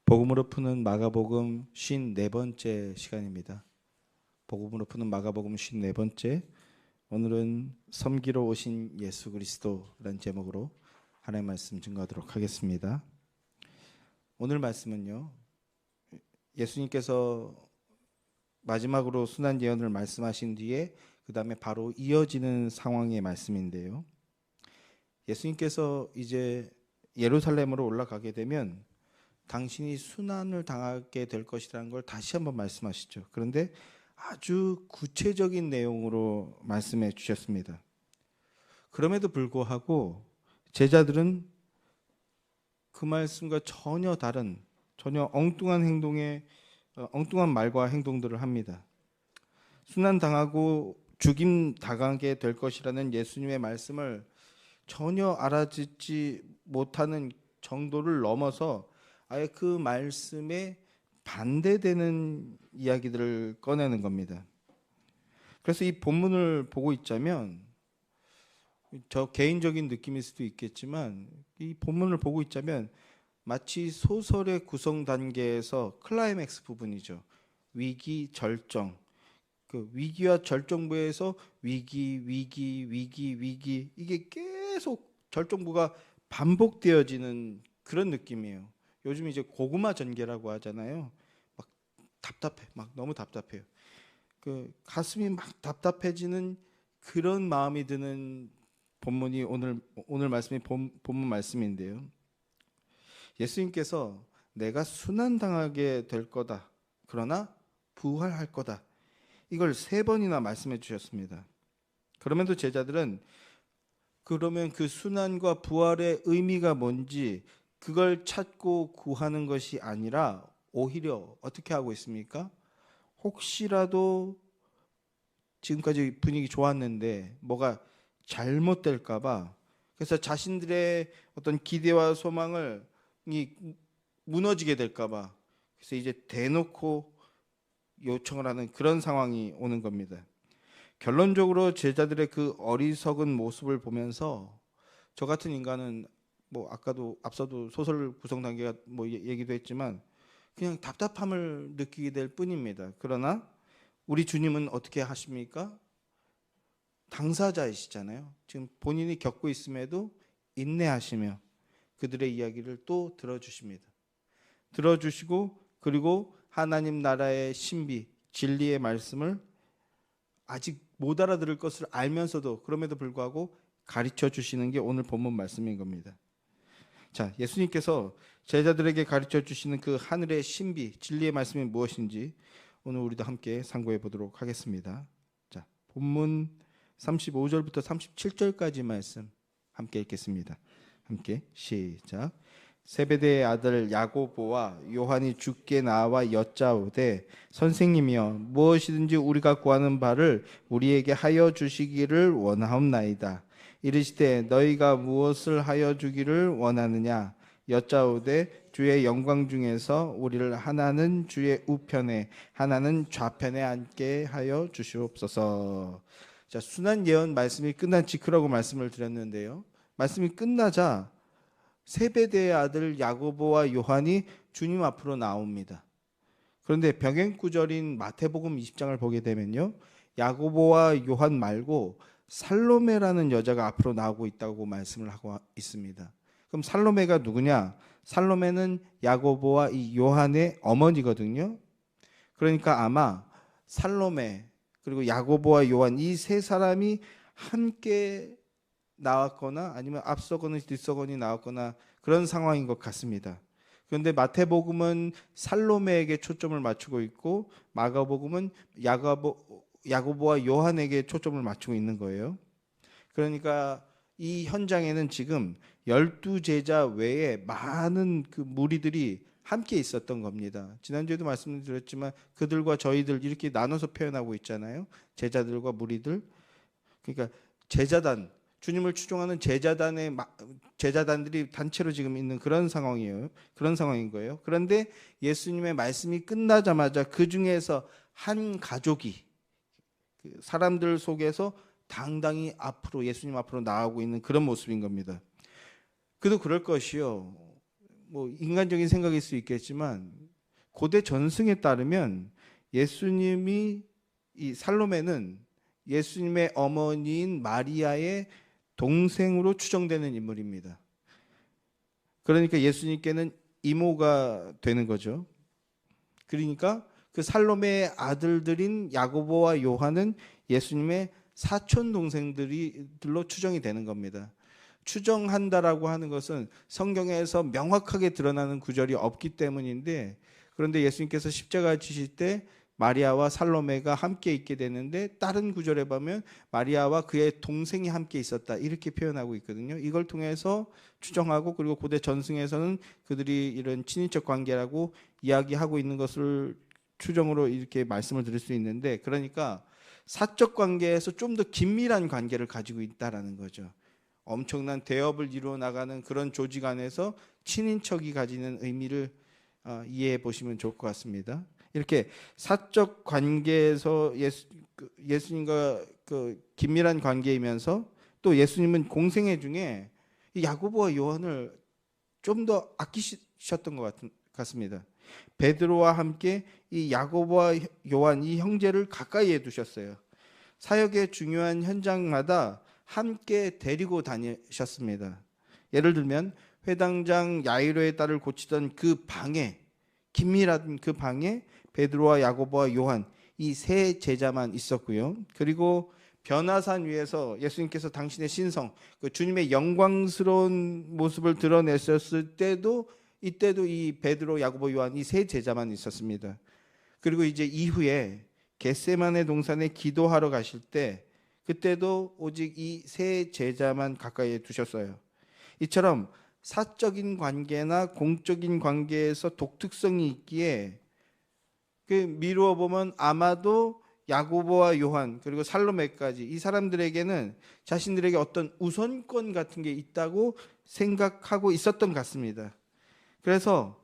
복음으로 푸는 마가복음 54번째 시간입니다. 복음으로 푸는 마가복음 54번째. 오늘은 섬기러 오신 예수 그리스도라는 제목으로 하나님의 말씀 증거하도록 하겠습니다. 오늘 말씀은요, 예수님께서 마지막으로 순환 예언을 말씀하신 뒤에 그 다음에 바로 이어지는 상황의 말씀인데요, 예수님께서 이제 예루살렘으로 올라가게 되면 당신이 순환을 당하게 될 것이라는 걸 다시 한번 말씀하시죠. 그런데 아주 구체적인 내용으로 말씀해 주셨습니다. 그럼에도 불구하고 제자들은 그 말씀과 전혀 다른, 전혀 엉뚱한 말과 행동들을 합니다. 순환 당하고 죽임 당하게 될 것이라는 예수님의 말씀을 전혀 알아듣지 못하는 정도를 넘어서 아예 그 말씀에 반대되는 이야기들을 꺼내는 겁니다. 그래서 이 본문을 보고 있자면, 저 개인적인 느낌일 수도 있겠지만, 이 본문을 보고 있자면 마치 소설의 구성 단계에서 클라이맥스 부분이죠. 위기, 절정. 그 위기와 절정부에서 위기, 이게 계속 절정부가 반복되어지는 그런 느낌이에요. 요즘 이제 고구마 전개라고 하잖아요. 막 답답해, 막 너무 답답해요. 그 가슴이 막 답답해지는 그런 마음이 드는 본문이 오늘 말씀이 본문 말씀인데요. 예수님께서 내가 순환당하게 될 거다. 그러나 부활할 거다. 이걸 3번이나 말씀해 주셨습니다. 그러면서 제자들은 그러면 그 순환과 부활의 의미가 뭔지 그걸 찾고 구하는 것이 아니라 오히려 어떻게 하고 있습니까? 혹시라도 지금까지 분위기 좋았는데 뭐가 잘못될까 봐, 그래서 자신들의 어떤 기대와 소망을 무너지게 될까 봐, 그래서 이제 대놓고 요청을 하는 그런 상황이 오는 겁니다. 결론적으로 제자들의 그 어리석은 모습을 보면서 저 같은 인간은 뭐 앞서도 소설 구성 단계가 뭐 얘기도 했지만 그냥 답답함을 느끼게 될 뿐입니다. 그러나 우리 주님은 어떻게 하십니까? 당사자이시잖아요. 지금 본인이 겪고 있음에도 인내하시며 그들의 이야기를 또 들어주십니다. 들어주시고 그리고 하나님 나라의 신비, 진리의 말씀을 아직 못 알아들을 것을 알면서도 그럼에도 불구하고 가르쳐 주시는 게 오늘 본문 말씀인 겁니다. 자, 예수님께서 제자들에게 가르쳐 주시는 그 하늘의 신비, 진리의 말씀이 무엇인지 오늘 우리도 함께 상고해 보도록 하겠습니다. 자, 본문 35절부터 37절까지 말씀 함께 읽겠습니다. 함께 시작. 세베대의 아들 야고보와 요한이 주께 나와 여짜오되 선생님이여 무엇이든지 우리가 구하는 바를 우리에게 하여 주시기를 원하옵나이다. 이르시되 너희가 무엇을 하여 주기를 원하느냐 여짜오되 주의 영광 중에서 우리를 하나는 주의 우편에 하나는 좌편에 앉게 하여 주시옵소서. 자, 순환 예언 말씀이 끝난 직후라고 말씀을 드렸는데요, 말씀이 끝나자 세베대의 아들 야고보와 요한이 주님 앞으로 나옵니다. 그런데 병행구절인 마태복음 20장을 보게 되면요, 야고보와 요한 말고 살로메라는 여자가 앞으로 나오고 있다고 말씀을 하고 있습니다. 그럼 살로메가 누구냐? 살로메는 야고보와 이 요한의 어머니거든요. 그러니까 아마 살로메 그리고 야고보와 요한 이 3사람이 함께 나왔거나 아니면 앞서거나 뒤서거니 나왔거나 그런 상황인 것 같습니다. 그런데 마태복음은 살로메에게 초점을 맞추고 있고 마가복음은 야고보와 요한에게 초점을 맞추고 있는 거예요. 그러니까 이 현장에는 지금 12제자 외에 많은 그 무리들이 함께 있었던 겁니다. 지난주에도 말씀드렸지만 그들과 저희들 이렇게 나눠서 표현하고 있잖아요. 제자들과 무리들. 그러니까 제자단, 주님을 추종하는 제자단들이 단체로 지금 있는 그런 상황이에요. 그런 상황인 거예요. 그런데 예수님의 말씀이 끝나자마자 그 중에서 한 가족이 그 사람들 속에서 당당히 예수님 앞으로 나아오고 있는 그런 모습인 겁니다. 그도 그럴 것이요. 뭐 인간적인 생각일 수 있겠지만 고대 전승에 따르면 예수님이 이 살로메는 예수님의 어머니인 마리아의 동생으로 추정되는 인물입니다. 그러니까 예수님께는 이모가 되는 거죠. 그러니까 그 살로메의 아들들인 야고보와 요한은 예수님의 사촌 동생들로 추정이 되는 겁니다. 추정한다라고 하는 것은 성경에서 명확하게 드러나는 구절이 없기 때문인데, 그런데 예수님께서 십자가 지실 때 마리아와 살로메가 함께 있게 되는데 다른 구절에 보면 마리아와 그의 동생이 함께 있었다 이렇게 표현하고 있거든요. 이걸 통해서 추정하고, 그리고 고대 전승에서는 그들이 이런 친인척 관계라고 이야기하고 있는 것을 추정으로 이렇게 말씀을 드릴 수 있는데, 그러니까 사적 관계에서 좀 더 긴밀한 관계를 가지고 있다라는 거죠. 엄청난 대업을 이루어 나가는 그런 조직 안에서 친인척이 가지는 의미를 이해해 보시면 좋을 것 같습니다. 이렇게 사적 관계에서 예수님과 그 긴밀한 관계이면서 또 예수님은 공생애 중에 야고보와 요한을 좀 더 아끼셨던 것 같습니다. 베드로와 함께 이 야고보와 요한 이 형제를 가까이에 두셨어요. 사역의 중요한 현장마다 함께 데리고 다니셨습니다. 예를 들면 회당장 야이로의 딸을 고치던 그 방에, 긴밀한 그 방에 베드로와 야고보와 요한 이 세 제자만 있었고요. 그리고 변화산 위에서 예수님께서 당신의 신성, 그 주님의 영광스러운 모습을 드러냈었을 때도 이때도 이 베드로, 야고보, 요한 이 세 제자만 있었습니다. 그리고 이제 이후에 겟세마네 동산에 기도하러 가실 때 그때도 오직 이 세 제자만 가까이에 두셨어요. 이처럼 사적인 관계나 공적인 관계에서 독특성이 있기에 그 미루어 보면 아마도 야고보와 요한 그리고 살로메까지 이 사람들에게는 자신들에게 어떤 우선권 같은 게 있다고 생각하고 있었던 것 같습니다. 그래서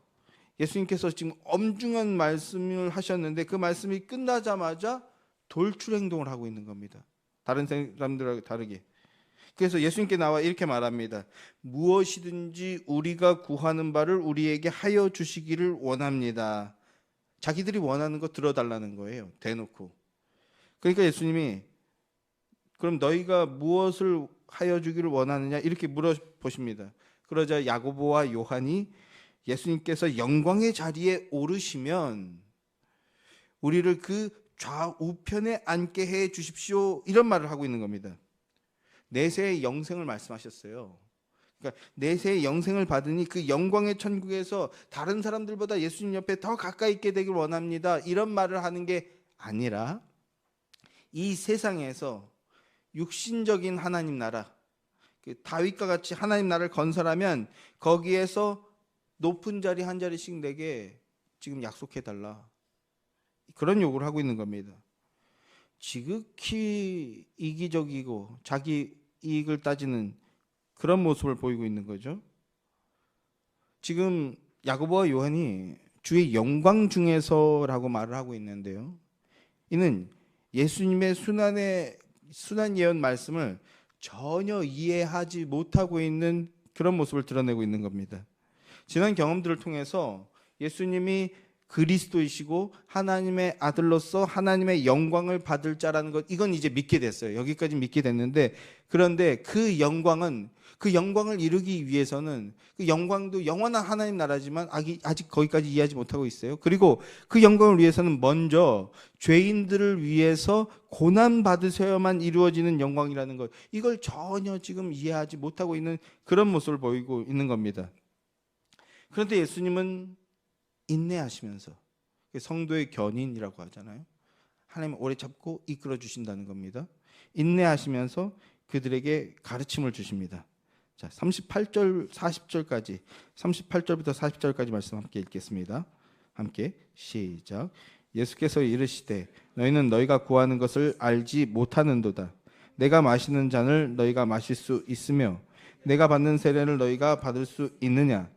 예수님께서 지금 엄중한 말씀을 하셨는데 그 말씀이 끝나자마자 돌출 행동을 하고 있는 겁니다. 다른 사람들하고 다르게. 그래서 예수님께 나와 이렇게 말합니다. 무엇이든지 우리가 구하는 바를 우리에게 하여 주시기를 원합니다. 자기들이 원하는 거 들어달라는 거예요. 대놓고. 그러니까 예수님이 그럼 너희가 무엇을 하여 주기를 원하느냐 이렇게 물어보십니다. 그러자 야고보와 요한이 예수님께서 영광의 자리에 오르시면 우리를 그 좌우편에 앉게 해 주십시오 이런 말을 하고 있는 겁니다. 내세의 영생을 말씀하셨어요. 그러니까 내세의 영생을 받으니 그 영광의 천국에서 다른 사람들보다 예수님 옆에 더 가까이 있게 되길 원합니다 이런 말을 하는 게 아니라 이 세상에서 육신적인 하나님 나라, 그 다윗과 같이 하나님 나라를 건설하면 거기에서 높은 자리 한 자리씩 내게 지금 약속해 달라 그런 요구를 하고 있는 겁니다. 지극히 이기적이고 자기 이익을 따지는 그런 모습을 보이고 있는 거죠. 지금 야고보와 요한이 주의 영광 중에서라고 말을 하고 있는데요. 이는 예수님의 순한 예언 말씀을 전혀 이해하지 못하고 있는 그런 모습을 드러내고 있는 겁니다. 지난 경험들을 통해서 예수님이 그리스도이시고 하나님의 아들로서 하나님의 영광을 받을 자라는 것 이건 이제 믿게 됐어요. 여기까지 믿게 됐는데 그런데 그 영광을 이루기 위해서는 그 영광도 영원한 하나님 나라지만 아직 거기까지 이해하지 못하고 있어요. 그리고 그 영광을 위해서는 먼저 죄인들을 위해서 고난 받으셔야만 이루어지는 영광이라는 것 이걸 전혀 지금 이해하지 못하고 있는 그런 모습을 보이고 있는 겁니다. 그런데 예수님은 인내하시면서 성도의 견인이라고 하잖아요. 하나님 오래 참고 이끌어 주신다는 겁니다. 인내하시면서 그들에게 가르침을 주십니다. 자, 38절 40절까지 38절부터 40절까지 말씀 함께 읽겠습니다. 함께 시작. 예수께서 이르시되 너희는 너희가 구하는 것을 알지 못하는도다. 내가 마시는 잔을 너희가 마실 수 있으며 내가 받는 세례를 너희가 받을 수 있느냐?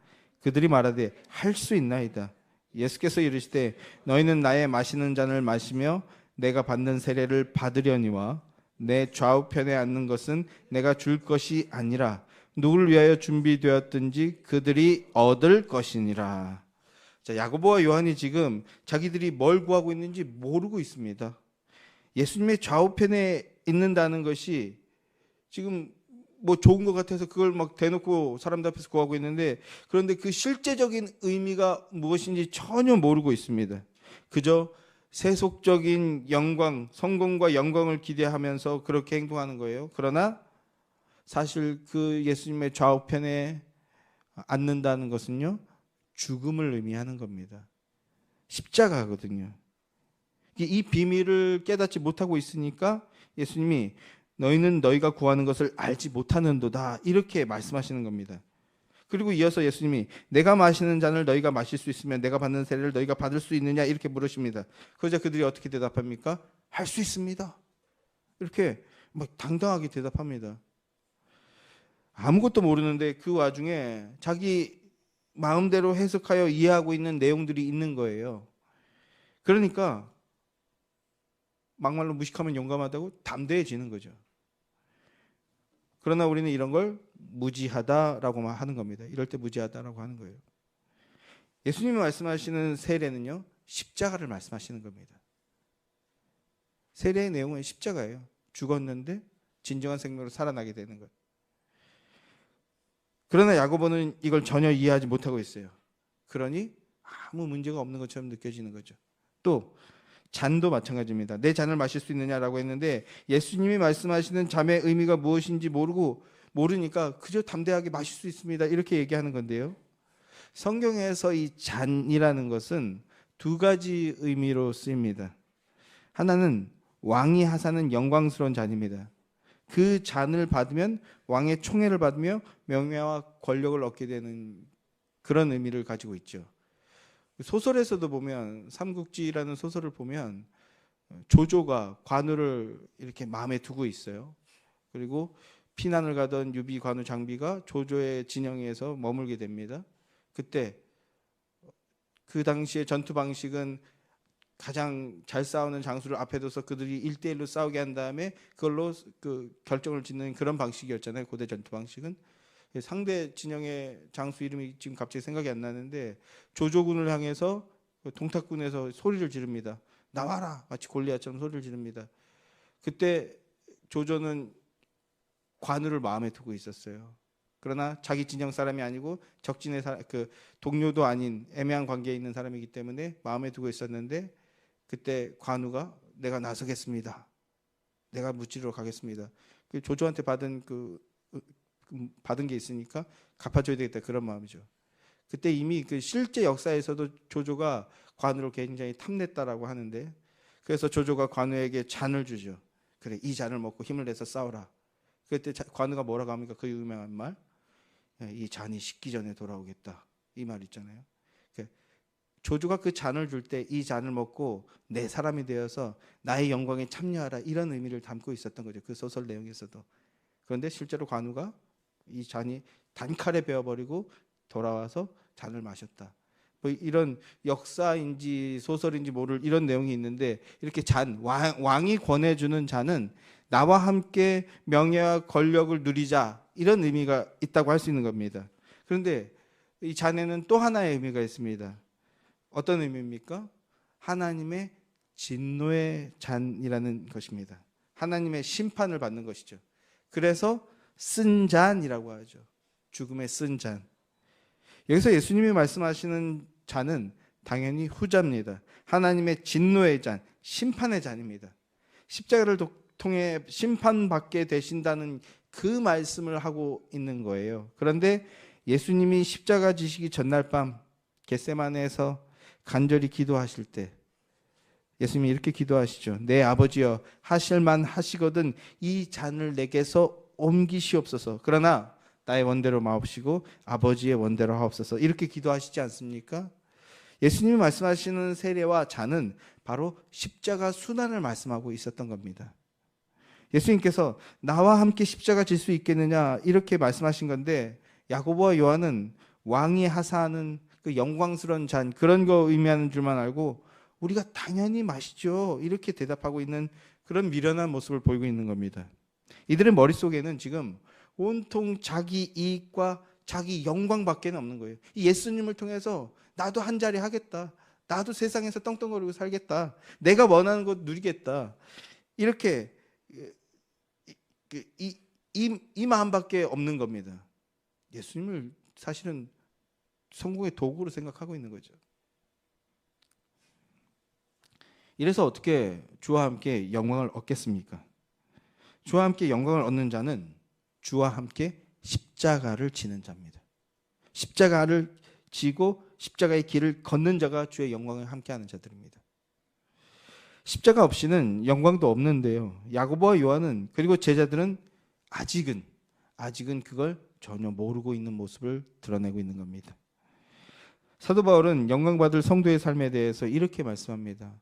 그들이 말하되 할 수 있나이다. 예수께서 이르시되 너희는 나의 마시는 잔을 마시며 내가 받는 세례를 받으려니와 내 좌우편에 앉는 것은 내가 줄 것이 아니라 누구를 위하여 준비되었든지 그들이 얻을 것이니라. 자, 야고보와 요한이 지금 자기들이 뭘 구하고 있는지 모르고 있습니다. 예수님의 좌우편에 있는다는 것이 지금 뭐 좋은 것 같아서 그걸 막 대놓고 사람들 앞에서 구하고 있는데, 그런데 그 실제적인 의미가 무엇인지 전혀 모르고 있습니다. 그저 세속적인 영광, 성공과 영광을 기대하면서 그렇게 행동하는 거예요. 그러나 사실 그 예수님의 좌우편에 앉는다는 것은요, 죽음을 의미하는 겁니다. 십자가거든요. 이 비밀을 깨닫지 못하고 있으니까 예수님이 너희는 너희가 구하는 것을 알지 못하는도다, 이렇게 말씀하시는 겁니다. 그리고 이어서 예수님이 내가 마시는 잔을 너희가 마실 수 있으면 내가 받는 세례를 너희가 받을 수 있느냐, 이렇게 물으십니다. 그러자 그들이 어떻게 대답합니까? 할 수 있습니다. 이렇게 막 당당하게 대답합니다. 아무것도 모르는데 그 와중에 자기 마음대로 해석하여 이해하고 있는 내용들이 있는 거예요. 그러니까 막말로 무식하면 용감하다고 담대해지는 거죠. 그러나 우리는 이런 걸 무지하다라고 하는 겁니다. 이럴 때 무지하다라고 하는 거예요. 예수님이 말씀하시는 세례는요, 십자가를 말씀하시는 겁니다. 세례의 내용은 십자가예요. 죽었는데 진정한 생명으로 살아나게 되는 거예요. 그러나 야고보는 이걸 전혀 이해하지 못하고 있어요. 그러니 아무 문제가 없는 것처럼 느껴지는 거죠. 또 잔도 마찬가지입니다. 내 잔을 마실 수 있느냐라고 했는데 예수님이 말씀하시는 잔의 의미가 무엇인지 모르니까 그저 담대하게 마실 수 있습니다, 이렇게 얘기하는 건데요. 성경에서 이 잔이라는 것은 두 가지 의미로 쓰입니다. 하나는 왕이 하사는 영광스러운 잔입니다. 그 잔을 받으면 왕의 총애를 받으며 명예와 권력을 얻게 되는 그런 의미를 가지고 있죠. 소설에서도 보면, 삼국지라는 소설을 보면 조조가 관우를 이렇게 마음에 두고 있어요. 그리고 피난을 가던 유비, 관우, 장비가 조조의 진영에서 머물게 됩니다. 그때 그 당시의 전투 방식은 가장 잘 싸우는 장수를 앞에 둬서 그들이 1대1로 싸우게 한 다음에 그걸로 그 결정을 짓는 그런 방식이었잖아요, 고대 전투 방식은. 상대 진영의 장수 이름이 지금 갑자기 생각이 안 나는데, 조조군을 향해서 동탁군에서 소리를 지릅니다. 나와라! 마치 골리앗처럼 소리를 지릅니다. 그때 조조는 관우를 마음에 두고 있었어요. 그러나 자기 진영 사람이 아니고 적진의 그 동료도 아닌 애매한 관계에 있는 사람이기 때문에 마음에 두고 있었는데, 그때 관우가 내가 나서겠습니다, 내가 무찌르러 가겠습니다. 조조한테 받은 게 있으니까 갚아줘야 되겠다, 그런 마음이죠. 그때 이미 그 실제 역사에서도 조조가 관우를 굉장히 탐냈다라고 하는데, 그래서 조조가 관우에게 잔을 주죠. 그래, 이 잔을 먹고 힘을 내서 싸워라. 그때 관우가 뭐라고 합니까? 그 유명한 말, 이 잔이 식기 전에 돌아오겠다, 이 말 있잖아요. 조조가 그 잔을 줄 때 이 잔을 먹고 내 사람이 되어서 나의 영광에 참여하라, 이런 의미를 담고 있었던 거죠, 그 소설 내용에서도. 그런데 실제로 관우가 이 잔이 단칼에 베어버리고 돌아와서 잔을 마셨다. 뭐 이런 역사인지 소설인지 모를 이런 내용이 있는데, 이렇게 왕이 권해주는 잔은 나와 함께 명예와 권력을 누리자, 이런 의미가 있다고 할 수 있는 겁니다. 그런데 이 잔에는 또 하나의 의미가 있습니다. 어떤 의미입니까? 하나님의 진노의 잔이라는 것입니다. 하나님의 심판을 받는 것이죠. 그래서 쓴 잔이라고 하죠. 죽음의 쓴 잔. 여기서 예수님이 말씀하시는 잔은 당연히 후자입니다. 하나님의 진노의 잔, 심판의 잔입니다. 십자가를 통해 심판받게 되신다는 그 말씀을 하고 있는 거예요. 그런데 예수님이 십자가 지시기 전날 밤 겟세마네에서 간절히 기도하실 때 예수님이 이렇게 기도하시죠. 내 아버지여, 하실만 하시거든 이 잔을 내게서 옮기시옵소서. 그러나 나의 원대로 마옵시고 아버지의 원대로 하옵소서. 이렇게 기도하시지 않습니까? 예수님이 말씀하시는 세례와 잔은 바로 십자가 순환을 말씀하고 있었던 겁니다. 예수님께서 나와 함께 십자가 질 수 있겠느냐, 이렇게 말씀하신 건데, 야고보와 요한은 왕이 하사하는 그 영광스러운 잔, 그런 거 의미하는 줄만 알고 우리가 당연히 마시죠, 이렇게 대답하고 있는 그런 미련한 모습을 보이고 있는 겁니다. 이들의 머릿속에는 지금 온통 자기 이익과 자기 영광밖에 없는 거예요. 이 예수님을 통해서 나도 한 자리 하겠다. 나도 세상에서 떵떵거리고 살겠다. 내가 원하는 것 누리겠다. 이렇게 이 마음밖에 없는 겁니다. 예수님을 사실은 성공의 도구로 생각하고 있는 거죠. 이래서 어떻게 주와 함께 영광을 얻겠습니까? 주와 함께 영광을 얻는 자는 주와 함께 십자가를 지는 자입니다. 십자가를 지고 십자가의 길을 걷는 자가 주의 영광을 함께하는 자들입니다. 십자가 없이는 영광도 없는데요. 야고보와 요한은 그리고 제자들은 아직은 그걸 전혀 모르고 있는 모습을 드러내고 있는 겁니다. 사도 바울은 영광받을 성도의 삶에 대해서 이렇게 말씀합니다.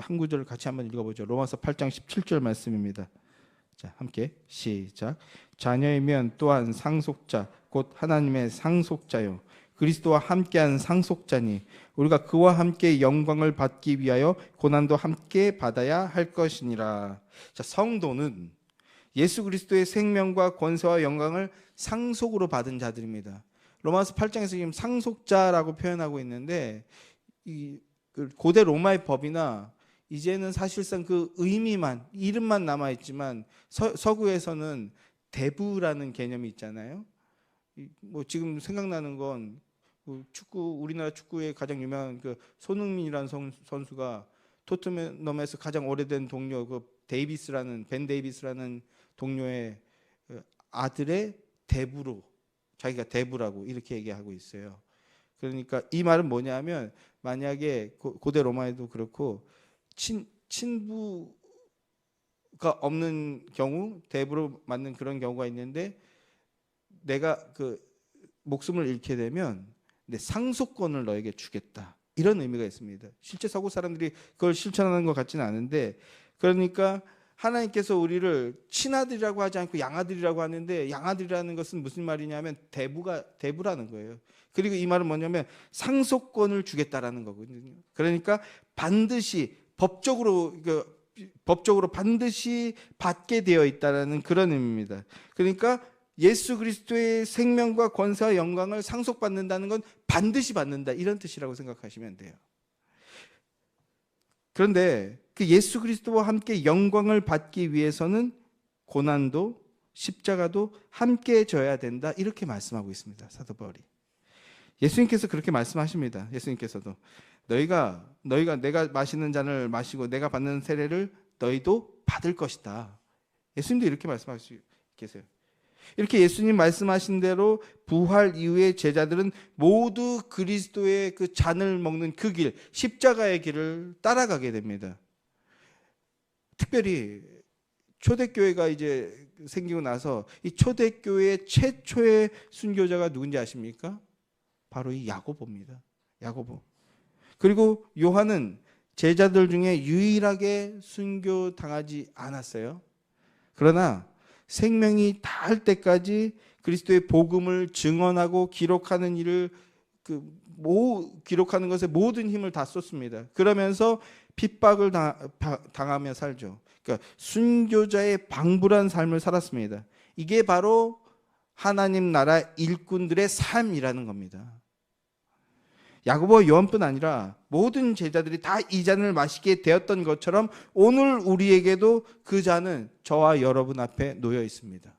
한 구절을 같이 한번 읽어보죠. 로마서 8장 17절 말씀입니다. 자, 함께 시작. 자녀이면 또한 상속자 곧 하나님의 상속자요 그리스도와 함께한 상속자니 우리가 그와 함께 영광을 받기 위하여 고난도 함께 받아야 할 것이니라. 자, 성도는 예수 그리스도의 생명과 권세와 영광을 상속으로 받은 자들입니다. 로마서 8장에서 지금 상속자라고 표현하고 있는데 이 고대 로마의 법이나 이제는 사실상 그 의미만 이름만 남아 있지만 서구에서는 대부라는 개념이 있잖아요. 뭐 지금 생각나는 건 우리나라 축구의 가장 유명한 그 손흥민이라는 선수가 토트넘에서 가장 오래된 동료 벤 데이비스라는 동료의 아들의 대부로 자기가 대부라고 이렇게 얘기하고 있어요. 그러니까 이 말은 뭐냐면 만약에 고대 로마에도 그렇고 친부가 없는 경우 대부로 맞는 그런 경우가 있는데 내가 그 목숨을 잃게 되면 내 상속권을 너에게 주겠다. 이런 의미가 있습니다. 실제 서구 사람들이 그걸 실천하는 것 같지는 않은데 그러니까 하나님께서 우리를 친아들이라고 하지 않고 양아들이라고 하는데 양아들이라는 것은 무슨 말이냐면 대부라는 거예요. 그리고 이 말은 뭐냐면 상속권을 주겠다라는 거거든요. 그러니까 반드시 법적으로 반드시 받게 되어 있다라는 그런 의미입니다. 그러니까 예수 그리스도의 생명과 권세와 영광을 상속받는다는 건 반드시 받는다 이런 뜻이라고 생각하시면 돼요. 그런데 그 예수 그리스도와 함께 영광을 받기 위해서는 고난도 십자가도 함께 져야 된다 이렇게 말씀하고 있습니다. 사도 바울이. 예수님께서 그렇게 말씀하십니다. 예수님께서도 너희가 내가 마시는 잔을 마시고 내가 받는 세례를 너희도 받을 것이다. 예수님도 이렇게 말씀하시고 계세요. 이렇게 예수님 말씀하신 대로 부활 이후에 제자들은 모두 그리스도의 그 잔을 먹는 그 길, 십자가의 길을 따라가게 됩니다. 특별히 초대교회가 이제 생기고 나서 이 초대교회의 최초의 순교자가 누군지 아십니까? 바로 이 야고보입니다. 야고보. 그리고 요한은 제자들 중에 유일하게 순교당하지 않았어요. 그러나 생명이 다할 때까지 그리스도의 복음을 증언하고 기록하는 일을 기록하는 것에 모든 힘을 다 쏟습니다. 그러면서 핍박을 당하며 살죠. 그러니까 순교자의 방불한 삶을 살았습니다. 이게 바로 하나님 나라 일꾼들의 삶이라는 겁니다. 야고보와 요한뿐 아니라 모든 제자들이 다 이 잔을 마시게 되었던 것처럼 오늘 우리에게도 그 잔은 저와 여러분 앞에 놓여 있습니다.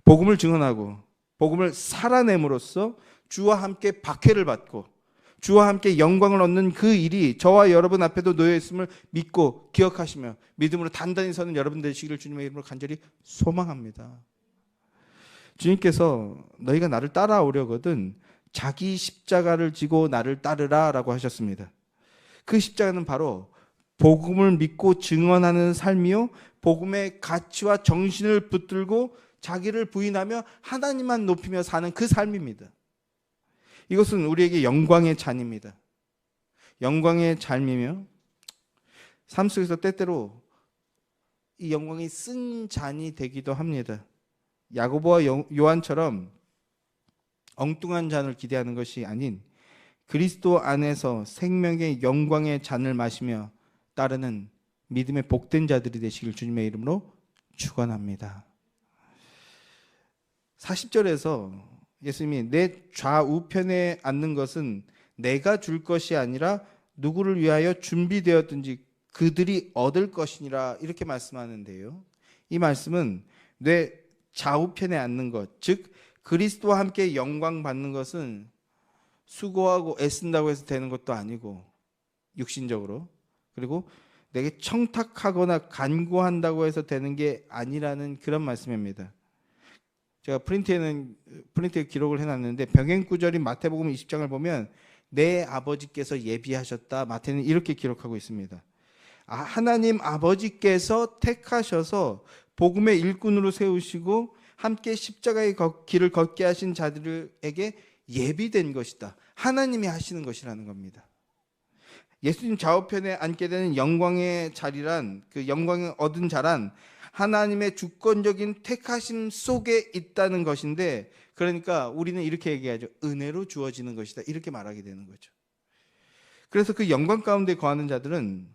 복음을 증언하고 복음을 살아냄으로써 주와 함께 박해를 받고 주와 함께 영광을 얻는 그 일이 저와 여러분 앞에도 놓여 있음을 믿고 기억하시며 믿음으로 단단히 서는 여러분 되시기를 주님의 이름으로 간절히 소망합니다. 주님께서 너희가 나를 따라오려거든 자기 십자가를 지고 나를 따르라 라고 하셨습니다. 그 십자가는 바로 복음을 믿고 증언하는 삶이요 복음의 가치와 정신을 붙들고 자기를 부인하며 하나님만 높이며 사는 그 삶입니다. 이것은 우리에게 영광의 잔입니다. 영광의 삶이며 삶 속에서 때때로 이 영광이 쓴 잔이 되기도 합니다. 야고보와 요한처럼 엉뚱한 잔을 기대하는 것이 아닌 그리스도 안에서 생명의 영광의 잔을 마시며 따르는 믿음의 복된 자들이 되시길 주님의 이름으로 축원합니다. 40절에서 예수님이 내 좌우편에 앉는 것은 내가 줄 것이 아니라 누구를 위하여 준비되었든지 그들이 얻을 것이니라 이렇게 말씀하는데요. 이 말씀은 내 좌우편에 앉는 것, 즉 그리스도와 함께 영광 받는 것은 수고하고 애쓴다고 해서 되는 것도 아니고 육신적으로, 그리고 내게 청탁하거나 간구한다고 해서 되는 게 아니라는 그런 말씀입니다. 제가 프린트에 기록을 해놨는데 병행 구절인 마태복음 20장을 보면 내 아버지께서 예비하셨다, 마태는 이렇게 기록하고 있습니다. 하나님 아버지께서 택하셔서 복음의 일꾼으로 세우시고 함께 십자가의 길을 걷게 하신 자들에게 예비된 것이다. 하나님이 하시는 것이라는 겁니다. 예수님 좌우편에 앉게 되는 영광의 자리란, 그 영광을 얻은 자란 하나님의 주권적인 택하심 속에 있다는 것인데, 그러니까 우리는 이렇게 얘기하죠. 은혜로 주어지는 것이다, 이렇게 말하게 되는 거죠. 그래서 그 영광 가운데 거하는 자들은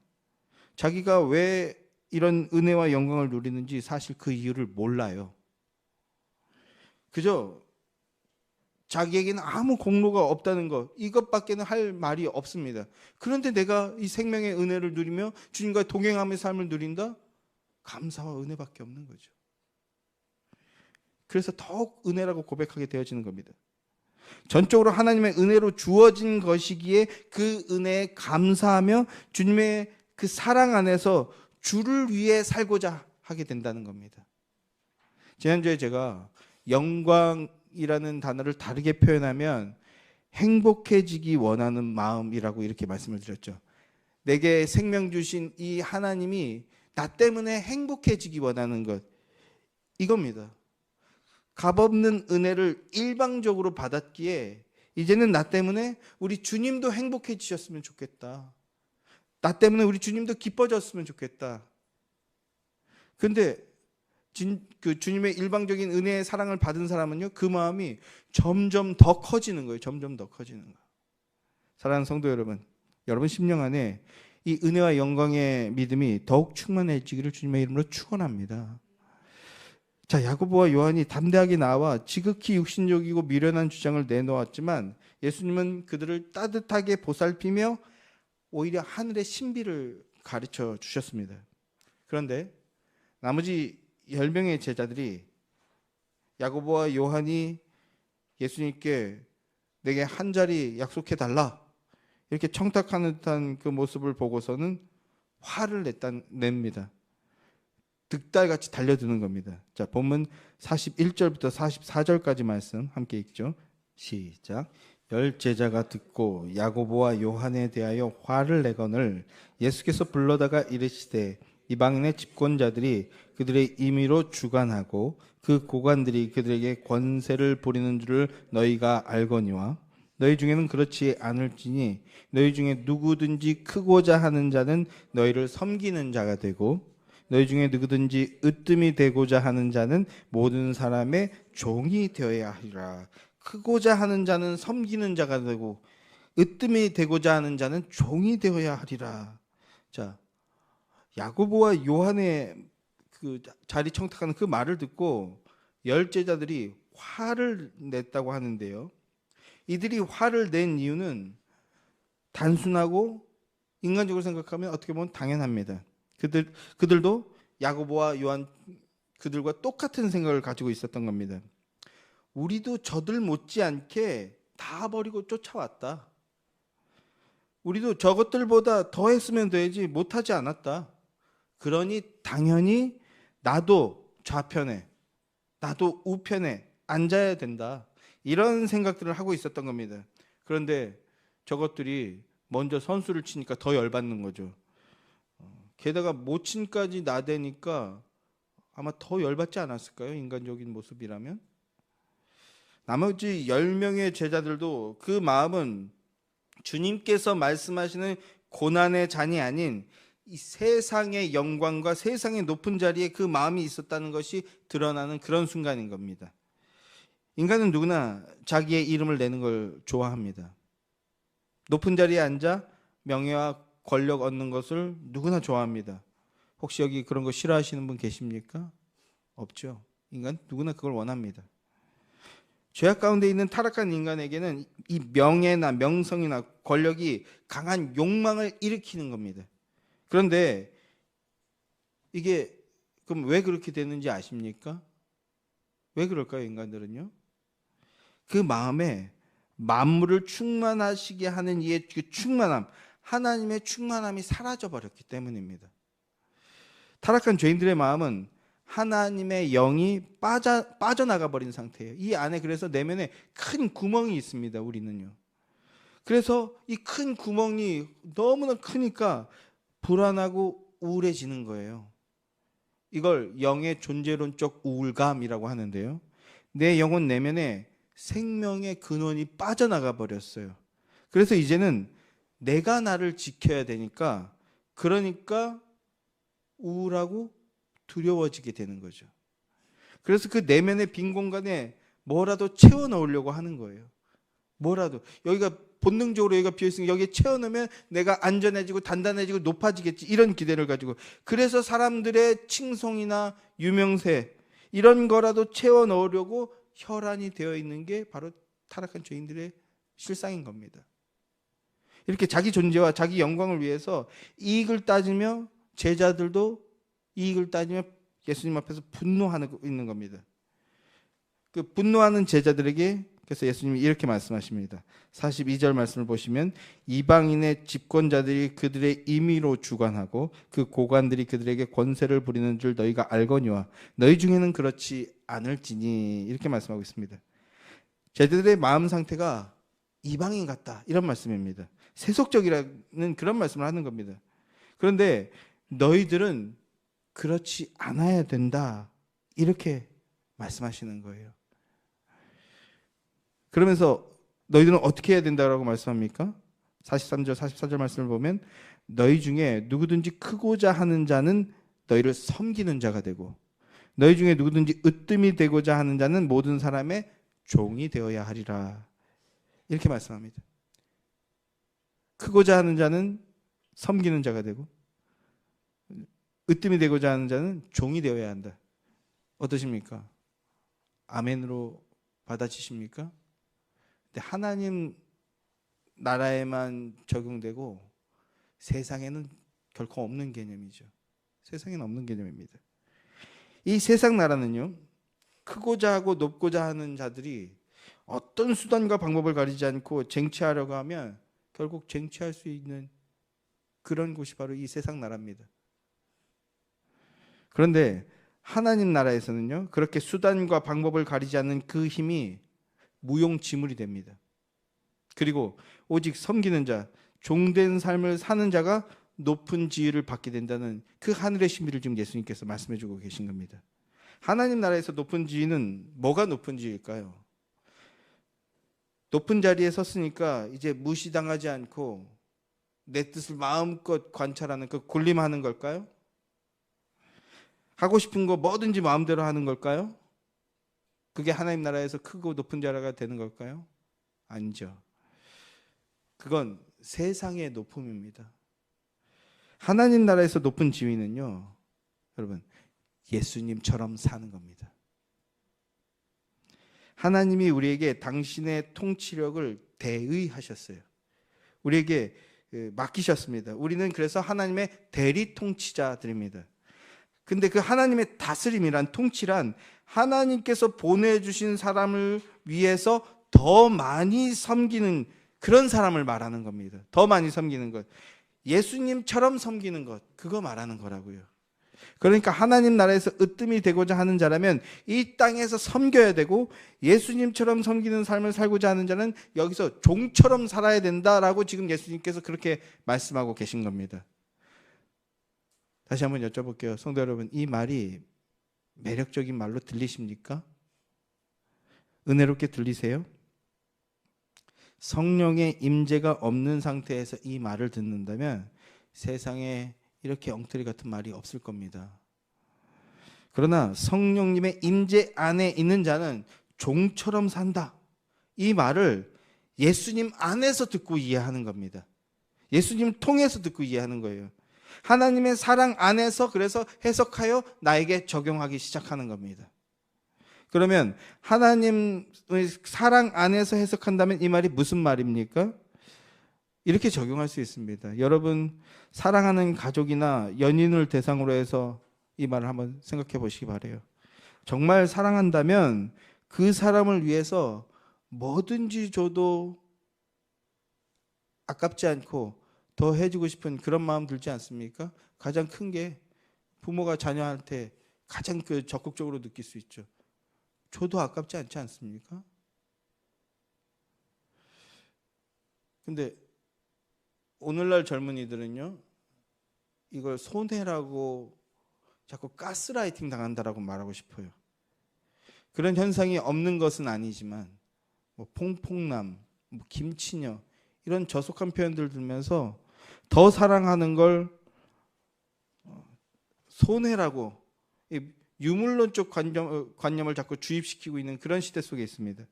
자기가 왜 이런 은혜와 영광을 누리는지 사실 그 이유를 몰라요. 그저 자기에게는 아무 공로가 없다는 것, 이것밖에는 할 말이 없습니다. 그런데 내가 이 생명의 은혜를 누리며 주님과 동행하며 삶을 누린다? 감사와 은혜밖에 없는 거죠. 그래서 더욱 은혜라고 고백하게 되어지는 겁니다. 전적으로 하나님의 은혜로 주어진 것이기에 그 은혜에 감사하며 주님의 그 사랑 안에서 주를 위해 살고자 하게 된다는 겁니다. 지난주에 제가 영광이라는 단어를 다르게 표현하면 행복해지기 원하는 마음이라고 이렇게 말씀을 드렸죠. 내게 생명 주신 이 하나님이 나 때문에 행복해지기 원하는 것, 이겁니다. 값없는 은혜를 일방적으로 받았기에 이제는 나 때문에 우리 주님도 행복해지셨으면 좋겠다. 나 때문에 우리 주님도 기뻐졌으면 좋겠다. 근데 그 주님의 일방적인 은혜의 사랑을 받은 사람은요, 그 마음이 점점 더 커지는 거예요. 점점 더 커지는 거예요. 사랑하는 성도 여러분, 여러분 심령 안에 이 은혜와 영광의 믿음이 더욱 충만해지기를 주님의 이름으로 축원합니다. 자, 야고보와 요한이 담대하게 나와 지극히 육신적이고 미련한 주장을 내놓았지만 예수님은 그들을 따뜻하게 보살피며 오히려 하늘의 신비를 가르쳐 주셨습니다. 그런데 나머지 10명의 제자들이 야고보와 요한이 예수님께 내게 한 자리 약속해 달라 이렇게 청탁하는 듯한 그 모습을 보고서는 화를 냅니다. 득달같이 달려드는 겁니다. 자, 본문 41절부터 44절까지 말씀 함께 읽죠. 시작. 10 제자가 듣고 야고보와 요한에 대하여 화를 내거늘 예수께서 불러다가 이르시되 이방인의 집권자들이 그들의 임의로 주관하고 그 고관들이 그들에게 권세를 부리는 줄을 너희가 알거니와 너희 중에는 그렇지 않을지니 너희 중에 누구든지 크고자 하는 자는 너희를 섬기는 자가 되고 너희 중에 누구든지 으뜸이 되고자 하는 자는 모든 사람의 종이 되어야 하리라. 크고자 하는 자는 섬기는 자가 되고 으뜸이 되고자 하는 자는 종이 되어야 하리라. 자, 야고보와 요한의 그 자리 청탁하는 그 말을 듣고 10 제자들이 화를 냈다고 하는데요. 이들이 화를 낸 이유는 단순하고 인간적으로 생각하면 어떻게 보면 당연합니다. 그들도 야고보와 요한 그들과 똑같은 생각을 가지고 있었던 겁니다. 우리도 저들 못지않게 다 버리고 쫓아왔다. 우리도 저것들보다 더 했으면 되지 못하지 않았다. 그러니 당연히 나도 좌편에, 나도 우편에 앉아야 된다. 이런 생각들을 하고 있었던 겁니다. 그런데 저것들이 먼저 선수를 치니까 더 열받는 거죠. 게다가 모친까지 나대니까 아마 더 열받지 않았을까요? 인간적인 모습이라면. 나머지 10명의 제자들도 그 마음은 주님께서 말씀하시는 고난의 잔이 아닌 이 세상의 영광과 세상의 높은 자리에 그 마음이 있었다는 것이 드러나는 그런 순간인 겁니다. 인간은 누구나 자기의 이름을 내는 걸 좋아합니다. 높은 자리에 앉아 명예와 권력 얻는 것을 누구나 좋아합니다. 혹시 여기 그런 거 싫어하시는 분 계십니까? 없죠. 인간 누구나 그걸 원합니다. 죄악 가운데 있는 타락한 인간에게는 이 명예나 명성이나 권력이 강한 욕망을 일으키는 겁니다. 그런데 이게 그럼 왜 그렇게 되는지 아십니까? 왜 그럴까요, 인간들은요? 그 마음에 만물을 충만하시게 하는 이의 그 충만함, 하나님의 충만함이 사라져 버렸기 때문입니다. 타락한 죄인들의 마음은 하나님의 영이 빠져나가 버린 상태예요. 이 안에 그래서 내면에 큰 구멍이 있습니다. 우리는요. 그래서 이 큰 구멍이 너무나 크니까 불안하고 우울해지는 거예요. 이걸 영의 존재론적 우울감이라고 하는데요. 내 영혼 내면에 생명의 근원이 빠져나가 버렸어요. 그래서 이제는 내가 나를 지켜야 되니까, 그러니까 우울하고 두려워지게 되는 거죠. 그래서 그 내면의 빈 공간에 뭐라도 채워 넣으려고 하는 거예요. 뭐라도 여기가 본능적으로 여기가 비어있으니까 여기에 채워 넣으면 내가 안전해지고 단단해지고 높아지겠지, 이런 기대를 가지고, 그래서 사람들의 칭송이나 유명세 이런 거라도 채워 넣으려고 혈안이 되어 있는 게 바로 타락한 죄인들의 실상인 겁니다. 이렇게 자기 존재와 자기 영광을 위해서 이익을 따지며, 제자들도 이익을 따지며 예수님 앞에서 분노하고 있는 겁니다. 그 분노하는 제자들에게 그래서 예수님이 이렇게 말씀하십니다. 42절 말씀을 보시면, 이방인의 집권자들이 그들의 임의로 주관하고 그 고관들이 그들에게 권세를 부리는 줄 너희가 알거니와 너희 중에는 그렇지 않을지니, 이렇게 말씀하고 있습니다. 제자들의 마음 상태가 이방인 같다, 이런 말씀입니다. 세속적이라는 그런 말씀을 하는 겁니다. 그런데 너희들은 그렇지 않아야 된다, 이렇게 말씀하시는 거예요. 그러면서 너희들은 어떻게 해야 된다라고 말씀합니까? 43절 44절 말씀을 보면, 너희 중에 누구든지 크고자 하는 자는 너희를 섬기는 자가 되고, 너희 중에 누구든지 으뜸이 되고자 하는 자는 모든 사람의 종이 되어야 하리라, 이렇게 말씀합니다. 크고자 하는 자는 섬기는 자가 되고, 으뜸이 되고자 하는 자는 종이 되어야 한다. 어떠십니까? 아멘으로 받아주십니까? 하나님 나라에만 적용되고 세상에는 결코 없는 개념이죠. 세상에는 없는 개념입니다. 이 세상 나라는요, 크고자 하고 높고자 하는 자들이 어떤 수단과 방법을 가리지 않고 쟁취하려고 하면 결국 쟁취할 수 있는 그런 곳이 바로 이 세상 나라입니다. 그런데 하나님 나라에서는요, 그렇게 수단과 방법을 가리지 않는 그 힘이 무용지물이 됩니다. 그리고 오직 섬기는 자, 종된 삶을 사는 자가 높은 지위를 받게 된다는 그 하늘의 신비를 지금 예수님께서 말씀해 주고 계신 겁니다. 하나님 나라에서 높은 지위는 뭐가 높은 지위일까요? 높은 자리에 섰으니까 이제 무시당하지 않고 내 뜻을 마음껏 관찰하는, 그 군림하는 걸까요? 하고 싶은 거 뭐든지 마음대로 하는 걸까요? 그게 하나님 나라에서 크고 높은 자라가 되는 걸까요? 아니죠. 그건 세상의 높음입니다. 하나님 나라에서 높은 지위는요, 여러분, 예수님처럼 사는 겁니다. 하나님이 우리에게 당신의 통치력을 대의하셨어요. 우리에게 맡기셨습니다. 우리는 그래서 하나님의 대리 통치자들입니다. 근데 그 하나님의 다스림이란, 통치란, 하나님께서 보내주신 사람을 위해서 더 많이 섬기는 그런 사람을 말하는 겁니다. 더 많이 섬기는 것, 예수님처럼 섬기는 것, 그거 말하는 거라고요. 그러니까 하나님 나라에서 으뜸이 되고자 하는 자라면 이 땅에서 섬겨야 되고, 예수님처럼 섬기는 삶을 살고자 하는 자는 여기서 종처럼 살아야 된다라고 지금 예수님께서 그렇게 말씀하고 계신 겁니다. 다시 한번 여쭤볼게요. 성도 여러분, 이 말이 매력적인 말로 들리십니까? 은혜롭게 들리세요? 성령의 임재가 없는 상태에서 이 말을 듣는다면 세상에 이렇게 엉터리 같은 말이 없을 겁니다. 그러나 성령님의 임재 안에 있는 자는 종처럼 산다, 이 말을 예수님 안에서 듣고 이해하는 겁니다. 예수님 통해서 듣고 이해하는 거예요. 하나님의 사랑 안에서 그래서 해석하여 나에게 적용하기 시작하는 겁니다. 그러면 하나님의 사랑 안에서 해석한다면 이 말이 무슨 말입니까? 이렇게 적용할 수 있습니다. 여러분, 사랑하는 가족이나 연인을 대상으로 해서 이 말을 한번 생각해 보시기 바래요. 정말 사랑한다면 그 사람을 위해서 뭐든지 줘도 아깝지 않고 더 해주고 싶은 그런 마음 들지 않습니까? 가장 큰 게 부모가 자녀한테 가장 적극적으로 느낄 수 있죠. 줘도 아깝지 않지 않습니까? 근데 오늘날 젊은이들은요, 이걸 손해라고 자꾸 가스라이팅 당한다라고 말하고 싶어요. 그런 현상이 없는 것은 아니지만 뭐 퐁퐁남, 뭐 김치녀 이런 저속한 표현들 들면서 더 사랑하는 걸 손해라고 유물론적 관념을 자꾸 주입시키고 있는 그런 시대 속에 있습니다.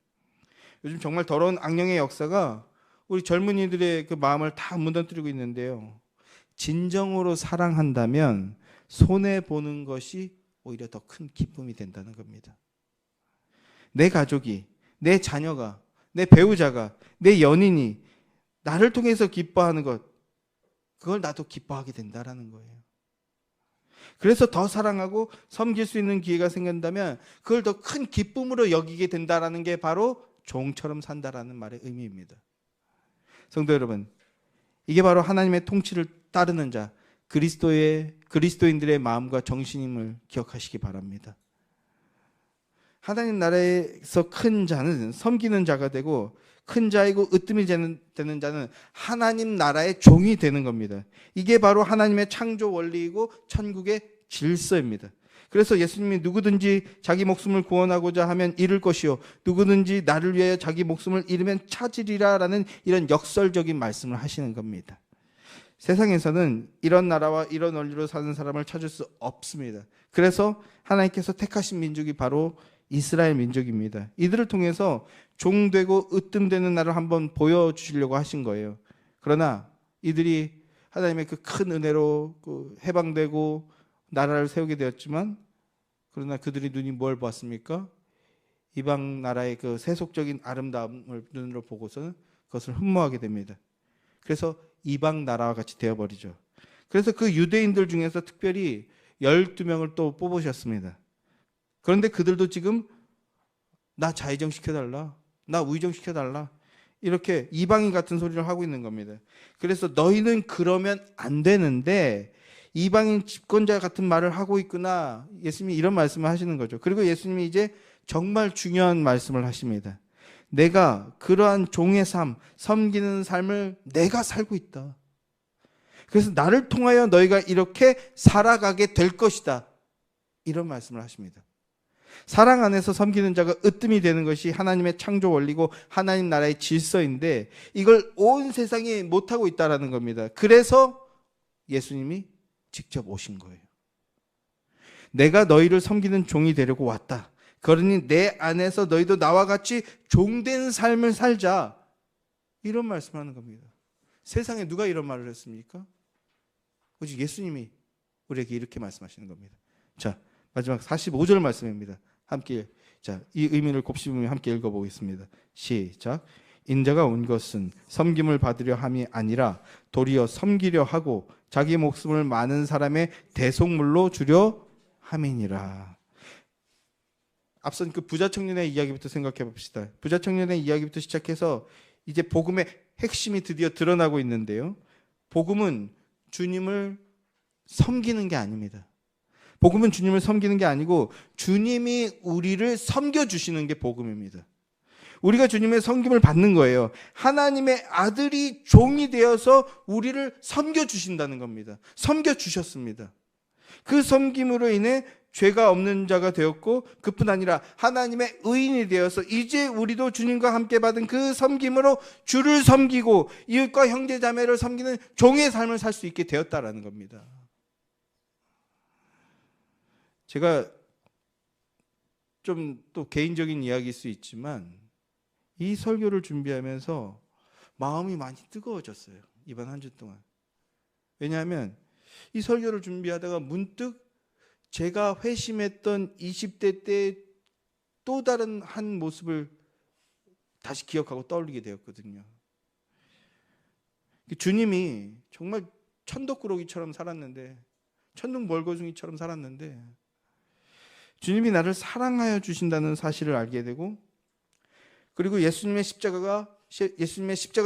요즘 정말 더러운 악령의 역사가 우리 젊은이들의 그 마음을 다 무너뜨리고 있는데요. 진정으로 사랑한다면 손해보는 것이 오히려 더 큰 기쁨이 된다는 겁니다. 내 가족이, 내 자녀가, 내 배우자가, 내 연인이 나를 통해서 기뻐하는 것, 그걸 나도 기뻐하게 된다라는 거예요. 그래서 더 사랑하고 섬길 수 있는 기회가 생긴다면 그걸 더 큰 기쁨으로 여기게 된다라는 게 바로 종처럼 산다라는 말의 의미입니다. 성도 여러분, 이게 바로 하나님의 통치를 따르는 자, 그리스도인들의 마음과 정신임을 기억하시기 바랍니다. 하나님 나라에서 큰 자는 섬기는 자가 되고 큰 자이고 으뜸이 되는 자는 하나님 나라의 종이 되는 겁니다. 이게 바로 하나님의 창조 원리이고 천국의 질서입니다. 그래서 예수님이 누구든지 자기 목숨을 구원하고자 하면 잃을 것이요 누구든지 나를 위하여 자기 목숨을 잃으면 찾으리라 라는 이런 역설적인 말씀을 하시는 겁니다. 세상에서는 이런 나라와 이런 원리로 사는 사람을 찾을 수 없습니다. 그래서 하나님께서 택하신 민족이 바로 이스라엘 민족입니다. 이들을 통해서 종되고 으뜸되는 나를 한번 보여주시려고 하신 거예요. 그러나 이들이 하나님의 그 큰 은혜로 해방되고 나라를 세우게 되었지만 그러나 그들이 눈이 뭘 봤습니까? 이방 나라의 그 세속적인 아름다움을 눈으로 보고서는 그것을 흠모하게 됩니다. 그래서 이방 나라와 같이 되어버리죠. 그래서 그 유대인들 중에서 특별히 12명을 또 뽑으셨습니다. 그런데 그들도 지금 나 자의정 시켜달라, 나 우의정 시켜달라 이렇게 이방인 같은 소리를 하고 있는 겁니다. 그래서 너희는 그러면 안 되는데 이방인 집권자 같은 말을 하고 있구나. 예수님이 이런 말씀을 하시는 거죠. 그리고 예수님이 이제 정말 중요한 말씀을 하십니다. 내가 그러한 종의 삶, 섬기는 삶을 내가 살고 있다. 그래서 나를 통하여 너희가 이렇게 살아가게 될 것이다. 이런 말씀을 하십니다. 사랑 안에서 섬기는 자가 으뜸이 되는 것이 하나님의 창조 원리고 하나님 나라의 질서인데 이걸 온 세상이 못하고 있다는 겁니다. 그래서 예수님이 직접 오신 거예요. 내가 너희를 섬기는 종이 되려고 왔다. 그러니 내 안에서 너희도 나와 같이 종된 삶을 살자. 이런 말씀하는 겁니다. 세상에 누가 이런 말을 했습니까? 오직 예수님이 우리에게 이렇게 말씀하시는 겁니다. 자, 마지막 45절 말씀입니다. 함께 이 의미를 곱씹으며 함께 읽어보겠습니다. 시작. 인자가 온 것은 섬김을 받으려 함이 아니라 도리어 섬기려 하고 자기 목숨을 많은 사람의 대속물로 주려 함이니라. 앞선 그 부자 청년의 이야기부터 생각해 봅시다. 부자 청년의 이야기부터 시작해서 이제 복음의 핵심이 드디어 드러나고 있는데요. 복음은 주님을 섬기는 게 아닙니다. 복음은 주님을 섬기는 게 아니고 주님이 우리를 섬겨주시는 게 복음입니다. 우리가 주님의 섬김을 받는 거예요. 하나님의 아들이 종이 되어서 우리를 섬겨주신다는 겁니다. 섬겨주셨습니다. 그 섬김으로 인해 죄가 없는 자가 되었고 그뿐 아니라 하나님의 의인이 되어서 이제 우리도 주님과 함께 받은 그 섬김으로 주를 섬기고 이웃과 형제 자매를 섬기는 종의 삶을 살 수 있게 되었다라는 겁니다. 제가 좀 또 개인적인 이야기일 수 있지만 이 설교를 준비하면서 마음이 많이 뜨거워졌어요. 이번 한 주 동안. 왜냐하면 이 설교를 준비하다가 문득 제가 회심했던 20대 때 또 다른 한 모습을 다시 기억하고 떠올리게 되었거든요. 주님이 정말 천덕꾸러기처럼 살았는데, 천둥벌거숭이처럼 살았는데, 주님이 나를 사랑하여 주신다는 사실을 알게 되고, 그리고 예수님의 십자가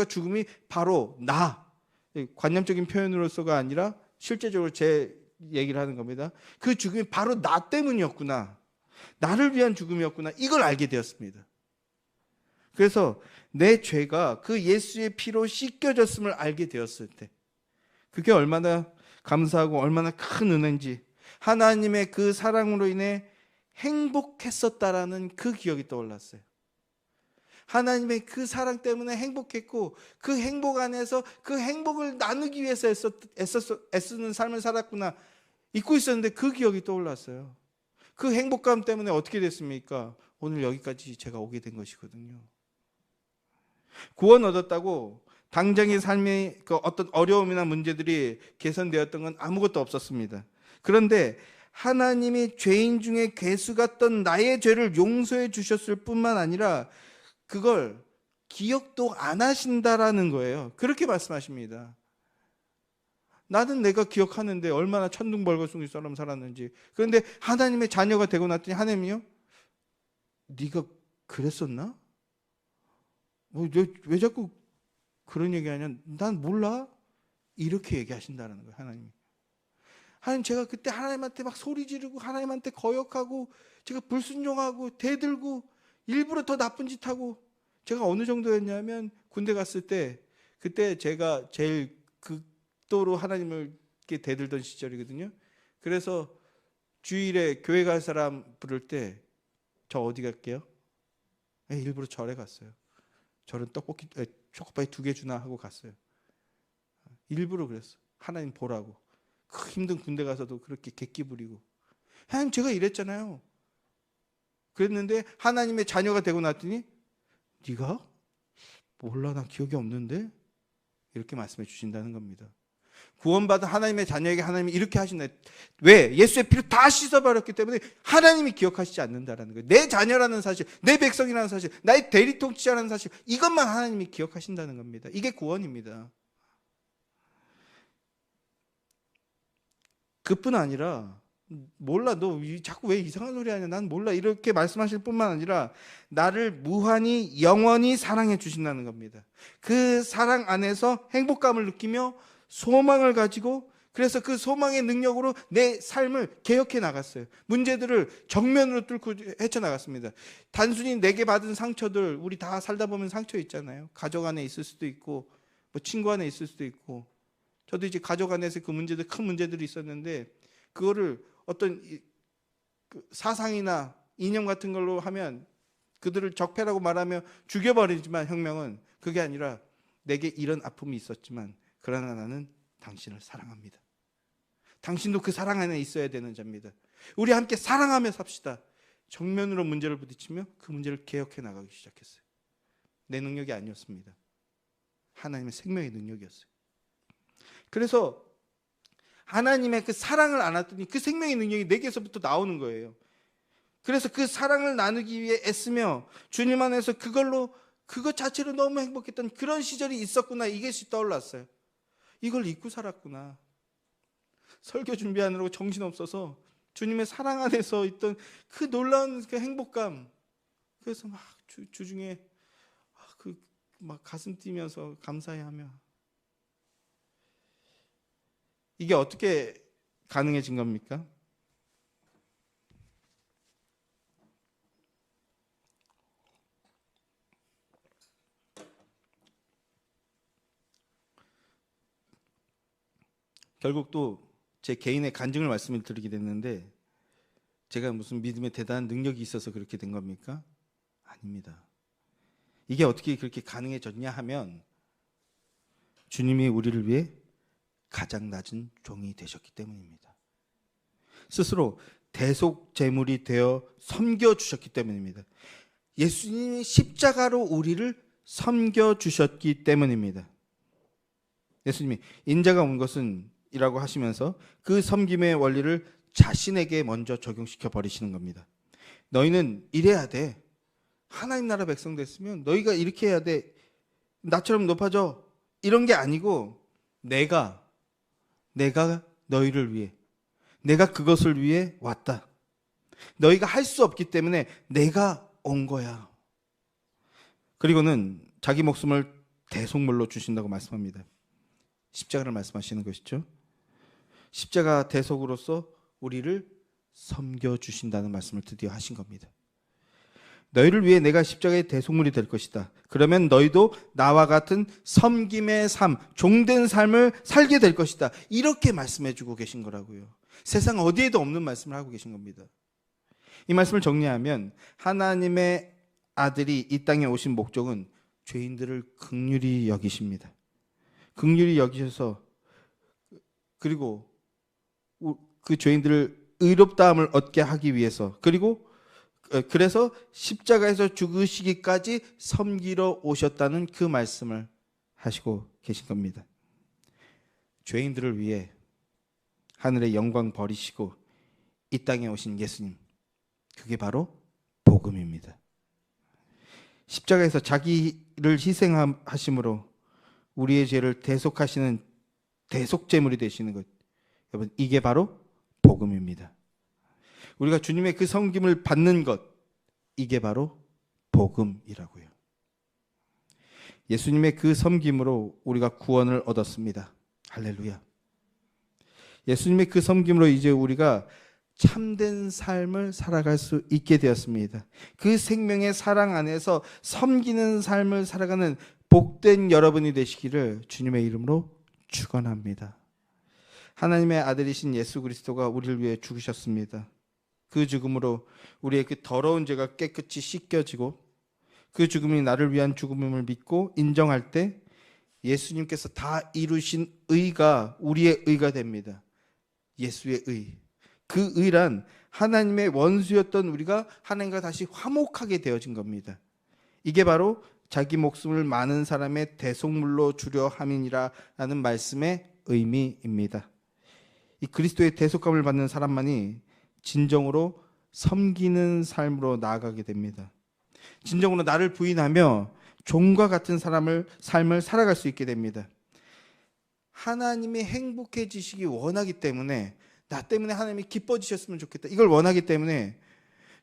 죽음이 바로 나, 관념적인 표현으로서가 아니라 실제적으로 제 얘기를 하는 겁니다. 그 죽음이 바로 나 때문이었구나, 나를 위한 죽음이었구나, 이걸 알게 되었습니다. 그래서 내 죄가 그 예수의 피로 씻겨졌음을 알게 되었을 때, 그게 얼마나 감사하고 얼마나 큰 은혜인지, 하나님의 그 사랑으로 인해 행복했었다라는 그 기억이 떠올랐어요. 하나님의 그 사랑 때문에 행복했고, 그 행복 안에서 그 행복을 나누기 위해서 애쓰는 삶을 살았구나, 잊고 있었는데 그 기억이 떠올랐어요. 그 행복감 때문에 어떻게 됐습니까? 오늘 여기까지 제가 오게 된 것이거든요. 구원 얻었다고 당장의 삶의 그 어떤 어려움이나 문제들이 개선되었던 건 아무것도 없었습니다. 그런데 하나님이 죄인 중에 괴수 같던 나의 죄를 용서해 주셨을 뿐만 아니라 그걸 기억도 안 하신다라는 거예요. 그렇게 말씀하십니다. 나는 내가 기억하는데 얼마나 천둥벌거숭이처럼 살았는지. 그런데 하나님의 자녀가 되고 났더니 하나님이요, 네가 그랬었나? 왜 자꾸 그런 얘기하냐? 난 몰라. 이렇게 얘기하신다는 거예요. 하나님, 제가 그때 하나님한테 막 소리 지르고 하나님한테 거역하고 제가 불순종하고 대들고 일부러 더 나쁜 짓 하고, 제가 어느 정도였냐면 군대 갔을 때, 그때 제가 제일 극도로 하나님을 이렇게 대들던 시절이거든요. 그래서 주일에 교회 갈 사람 부를 때 저 어디 갈게요? 일부러 절에 갔어요. 저는 초코파이 2개 주나 하고 갔어요. 일부러 그랬어. 하나님 보라고. 그 힘든 군대 가서도 그렇게 객기 부리고. 하나님, 제가 이랬잖아요. 그랬는데 하나님의 자녀가 되고 났더니 네가? 몰라, 나 기억이 없는데? 이렇게 말씀해 주신다는 겁니다. 구원받은 하나님의 자녀에게 하나님이 이렇게 하신다. 왜? 예수의 피로 다 씻어버렸기 때문에 하나님이 기억하시지 않는다라는 거예요. 내 자녀라는 사실, 내 백성이라는 사실, 나의 대리통치자라는 사실, 이것만 하나님이 기억하신다는 겁니다. 이게 구원입니다. 그뿐 아니라 몰라, 너 자꾸 왜 이상한 소리 하냐, 난 몰라, 이렇게 말씀하실 뿐만 아니라 나를 무한히 영원히 사랑해 주신다는 겁니다. 그 사랑 안에서 행복감을 느끼며 소망을 가지고, 그래서 그 소망의 능력으로 내 삶을 개혁해 나갔어요. 문제들을 정면으로 뚫고 헤쳐나갔습니다. 단순히 내게 받은 상처들, 우리 다 살다 보면 상처 있잖아요. 가족 안에 있을 수도 있고 뭐 친구 안에 있을 수도 있고. 저도 이제 가족 안에서 그 문제들, 큰 문제들이 있었는데, 그거를 어떤 사상이나 이념 같은 걸로 하면 그들을 적폐라고 말하며 죽여버리지만, 혁명은 그게 아니라 내게 이런 아픔이 있었지만 그러나 나는 당신을 사랑합니다. 당신도 그 사랑 안에 있어야 되는 자입니다. 우리 함께 사랑하며 삽시다. 정면으로 문제를 부딪히며 그 문제를 개혁해 나가기 시작했어요. 내 능력이 아니었습니다. 하나님의 생명의 능력이었어요. 그래서 하나님의 그 사랑을 안았더니 그 생명의 능력이 내게서부터 나오는 거예요. 그래서 그 사랑을 나누기 위해 애쓰며 주님 안에서 그것 자체로 너무 행복했던 그런 시절이 있었구나, 이것이 떠올랐어요. 이걸 잊고 살았구나. 설교 준비하느라고 정신없어서 주님의 사랑 안에서 있던 그 놀라운 그 행복감, 그래서 막 주중에 막 가슴 뛰면서 감사해하며. 이게 어떻게 가능해진 겁니까? 결국 또 제 개인의 간증을 말씀을 드리게 됐는데, 제가 무슨 믿음에 대단한 능력이 있어서 그렇게 된 겁니까? 아닙니다. 이게 어떻게 그렇게 가능해졌냐 하면, 주님이 우리를 위해 가장 낮은 종이 되셨기 때문입니다. 스스로 대속제물이 되어 섬겨주셨기 때문입니다. 예수님이 십자가로 우리를 섬겨주셨기 때문입니다. 예수님이 인자가 온 것은 이라고 하시면서 그 섬김의 원리를 자신에게 먼저 적용시켜 버리시는 겁니다. 너희는 이래야 돼. 하나님 나라 백성 됐으면 너희가 이렇게 해야 돼. 나처럼 높아져. 이런 게 아니고 내가 너희를 위해, 내가 그것을 위해 왔다. 너희가 할 수 없기 때문에 내가 온 거야. 그리고는 자기 목숨을 대속물로 주신다고 말씀합니다. 십자가를 말씀하시는 것이죠. 십자가 대속으로서 우리를 섬겨주신다는 말씀을 드디어 하신 겁니다. 너희를 위해 내가 십자가의 대속물이 될 것이다. 그러면 너희도 나와 같은 섬김의 삶, 종된 삶을 살게 될 것이다. 이렇게 말씀해주고 계신 거라고요. 세상 어디에도 없는 말씀을 하고 계신 겁니다. 이 말씀을 정리하면 하나님의 아들이 이 땅에 오신 목적은 죄인들을 긍휼히 여기십니다. 긍휼히 여기셔서 그리고 그 죄인들을 의롭다함을 얻게 하기 위해서, 그리고 그래서 십자가에서 죽으시기까지 섬기러 오셨다는 그 말씀을 하시고 계신 겁니다. 죄인들을 위해 하늘의 영광 버리시고 이 땅에 오신 예수님, 그게 바로 복음입니다. 십자가에서 자기를 희생하심으로 우리의 죄를 대속하시는 대속제물이 되시는 것, 여러분, 이게 바로 복음입니다. 우리가 주님의 그 섬김을 받는 것, 이게 바로 복음이라고요. 예수님의 그 섬김으로 우리가 구원을 얻었습니다. 할렐루야. 예수님의 그 섬김으로 이제 우리가 참된 삶을 살아갈 수 있게 되었습니다. 그 생명의 사랑 안에서 섬기는 삶을 살아가는 복된 여러분이 되시기를 주님의 이름으로 축원합니다. 하나님의 아들이신 예수 그리스도가 우리를 위해 죽으셨습니다. 그 죽음으로 우리의 그 더러운 죄가 깨끗이 씻겨지고 그 죽음이 나를 위한 죽음임을 믿고 인정할 때 예수님께서 다 이루신 의가 우리의 의가 됩니다. 예수의 의. 그 의란 하나님의 원수였던 우리가 하나님과 다시 화목하게 되어진 겁니다. 이게 바로 자기 목숨을 많은 사람의 대속물로 주려 함이니라라는 말씀의 의미입니다. 이 그리스도의 대속감을 받는 사람만이 진정으로 섬기는 삶으로 나아가게 됩니다. 진정으로 나를 부인하며 종과 같은 삶을 살아갈 수 있게 됩니다. 하나님이 행복해지시기 원하기 때문에, 나 때문에 하나님이 기뻐지셨으면 좋겠다, 이걸 원하기 때문에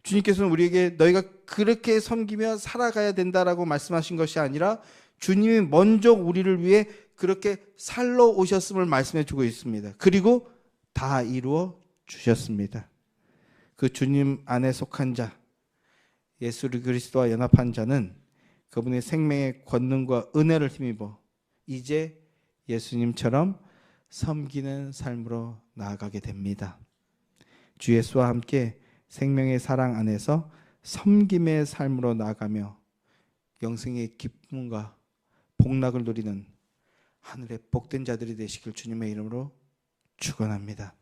주님께서는 우리에게 너희가 그렇게 섬기며 살아가야 된다라고 말씀하신 것이 아니라 주님이 먼저 우리를 위해 그렇게 살러 오셨음을 말씀해 주고 있습니다. 그리고 다 이루어 주셨습니다. 그 주님 안에 속한 자, 예수 그리스도와 연합한 자는 그분의 생명의 권능과 은혜를 힘입어 이제 예수님처럼 섬기는 삶으로 나아가게 됩니다. 주 예수와 함께 생명의 사랑 안에서 섬김의 삶으로 나아가며 영생의 기쁨과 복락을 누리는 하늘의 복된 자들이 되시길 주님의 이름으로 축원합니다.